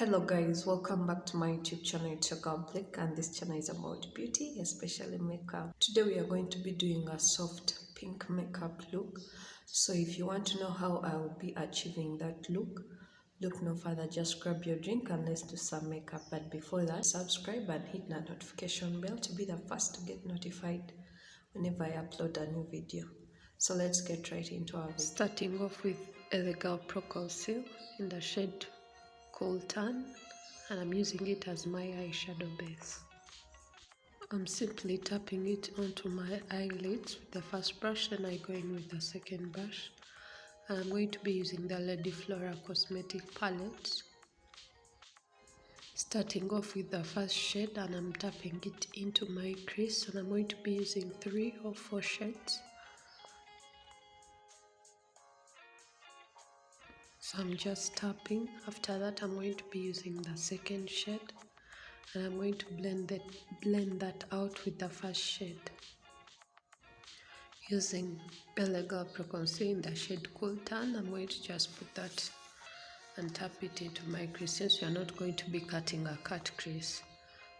Hello guys, welcome back to my YouTube channel. It's your girl Blake, and this channel is about beauty, especially makeup. Today we are going to be doing a soft pink makeup look. So if you want to know how I will be achieving that look no further, just grab your drink and let's do some makeup. But before that, subscribe and hit that notification bell to be the first to get notified whenever I upload a new video. So let's get right into our video. Starting off with Eyeshadow Pro Conceal in the shade Cool Tan, and I'm using it as my eyeshadow base. I'm simply tapping it onto my eyelids with the first brush, then I go in with the second brush, and I'm going to be using the Lady Flora Cosmetic palette. Starting off with the first shade, and I'm tapping it into my crease, and I'm going to be using 3 or 4 shades. So I'm just tapping. After that, I'm going to be using the second shade, and I'm going to blend that out with the first shade. Using Eyeshadow Pro Conceal in the shade Cool Tan, I'm going to just put that and tap it into my crease, since you're not going to be cutting a cut crease.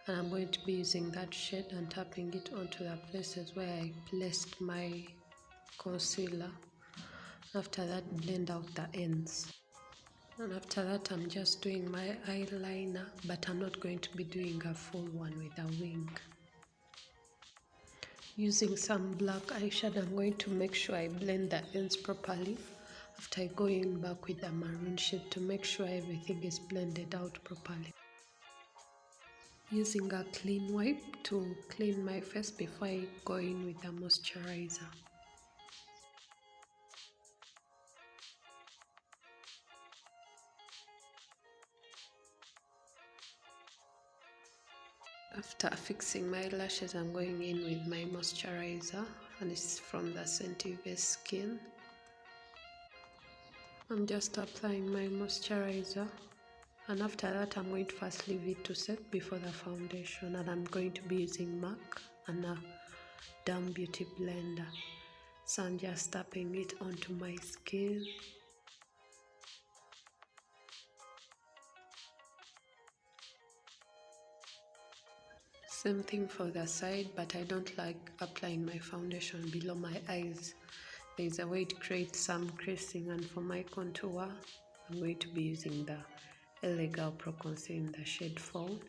And I'm going to be using that shade and tapping it onto the places where I placed my concealer. After that, blend out the ends. And after that, I'm just doing my eyeliner, but I'm not going to be doing a full one with a wing. Using some black eyeshadow, I'm going to make sure I blend the ends properly after going back with the maroon shade to make sure everything is blended out properly. Using a clean wipe to clean my face before I go in with the moisturizer. After fixing my lashes, I'm going in with my moisturizer, and it's from the Scentive Skin. I'm just applying my moisturizer, and after that I'm going to first leave it to set before the foundation, and I'm going to be using MAC and a Damn Beauty blender. So I'm just tapping it onto my skin. Same thing for the side, but I don't like applying my foundation below my eyes. There's a way to create some creasing, and for my contour, I'm going to be using the Eyeshadow Pro Conceal in the shade Fawn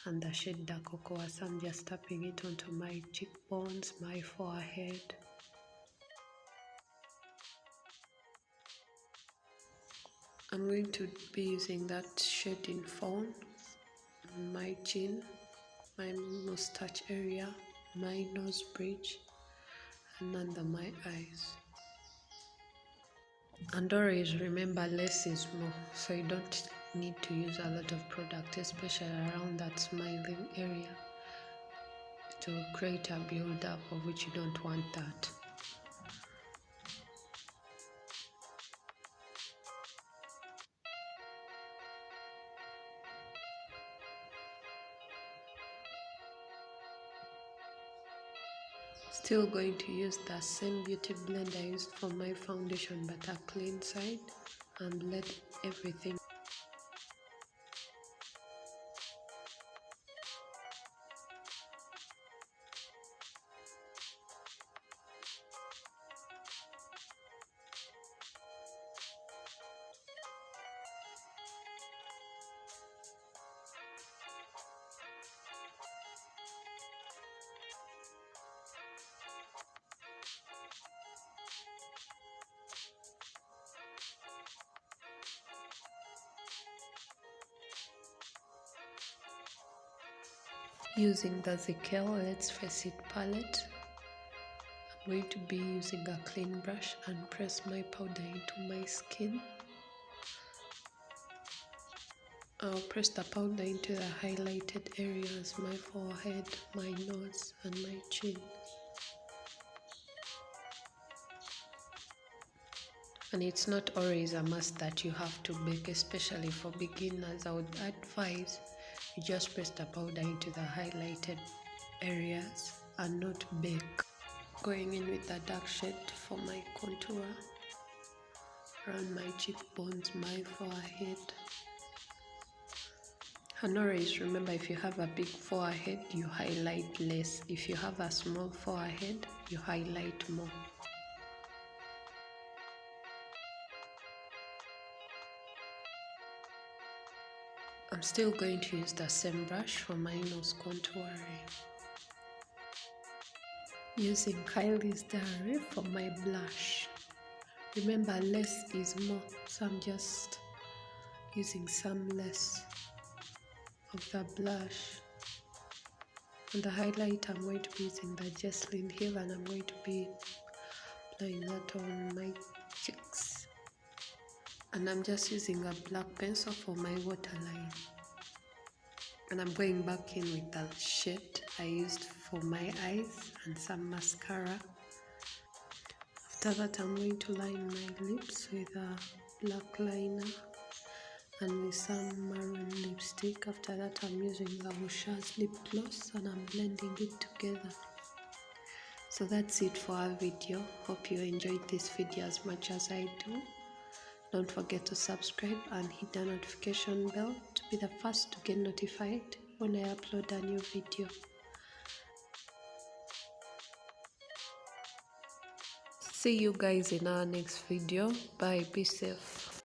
and the shade Dark Cocoa. So I'm just tapping it onto my cheekbones, my forehead. I'm going to be using that shade in Fawn on my chin, my mustache area, my nose bridge, and under my eyes. And always remember, less is more, so you don't need to use a lot of product, especially around that smiling area, to create a build up of which you don't want that. Still going to use the same beauty blend I used for my foundation, but a clean side, and blend everything. Using the Zikel Let's Face It palette, I'm going to be using a clean brush and press my powder into my skin. I'll press the powder into the highlighted areas, my forehead, my nose, and my chin. And it's not always a must that you have to bake, especially for beginners. I would advise you just press the powder into the highlighted areas and not bake. Going in with the dark shade for my contour, around my cheekbones, my forehead, And always remember, if you have a big forehead, you highlight less. If you have a small forehead, you highlight more. I'm still going to use the same brush for my nose contouring. Using Kylie's Diary for my blush. Remember, less is more, so I'm just using some less of the blush. On the highlight, I'm going to be using the Jesslyn Hill, and I'm going to be applying that on my cheeks. And I'm just using a black pencil for my waterline. And I'm going back in with the shade I used for my eyes and some mascara. After that, I'm going to line my lips with a black liner and with some maroon lipstick. After that, I'm using the Wishers lip gloss and I'm blending it together. So that's it for our video. Hope you enjoyed this video as much as I do. Don't forget to subscribe and hit the notification bell to be the first to get notified when I upload a new video. See you guys in our next video. Bye. Be safe.